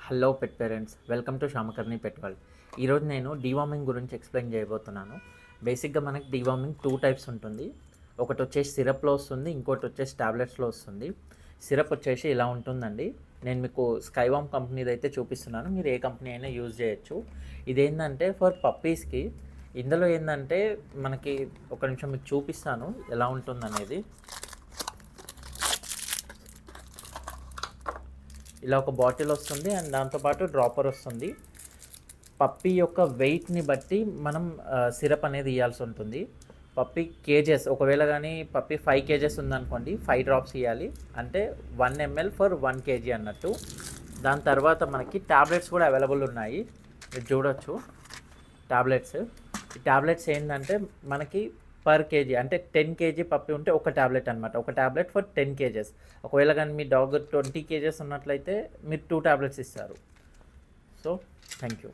Hello pet parents, welcome to Shyamakarni pet world. ఈరోజు నేను deworming గురించి ఎక్స్ప్లెయిన్ చేయబోతున్నాను. బేసిక్గా మనకి డీవార్మింగ్ 2 టైప్స్ ఉంటుంది. ఒకటి వచ్చేసి సిరప్లో వస్తుంది, ఇంకోటి వచ్చేసి టాబ్లెట్స్లో వస్తుంది. సిరప్ వచ్చేసి ఇలా ఉంటుందండి. నేను మీకు స్కైవామ్ కంపెనీది అయితే చూపిస్తున్నాను, మీరు ఏ కంపెనీ అయినా యూజ్ చేయొచ్చు. ఇదేంటంటే ఫర్ పప్పీస్కి. ఇందులో ఏంటంటే మనకి ఒక నిమిషం మీకు చూపిస్తాను ఎలా ఉంటుందనేది. ఇలా ఒక బాటిల్ వస్తుంది అండ్ దాంతోపాటు డ్రాపర్ వస్తుంది. పప్పీ యొక్క వెయిట్ని బట్టి మనం సిరప్ అనేది ఇవ్వాల్సి ఉంటుంది. పప్పీ కేజెస్, ఒకవేళ కానీ పప్పీ 5 కేజెస్ ఉందనుకోండి, 5 డ్రాప్స్ ఇవ్వాలి. అంటే 1 ml ఫర్ 1 kg అన్నట్టు. దాని తర్వాత మనకి ట్యాబ్లెట్స్ కూడా అవైలబుల్ ఉన్నాయి, మీరు చూడొచ్చు. ట్యాబ్లెట్స్, ఈ ట్యాబ్లెట్స్ ఏంటంటే మనకి పర్ కేజీ, అంటే 10 kg పప్పి ఉంటే ఒక ట్యాబ్లెట్ అనమాట. ఒక ట్యాబ్లెట్ ఫర్ 10 kgs. ఒకవేళ కానీ మీ డాగ్ 20 kgs ఉన్నట్లయితే మీరు 2 ట్యాబ్లెట్స్ ఇస్తారు. So thank you.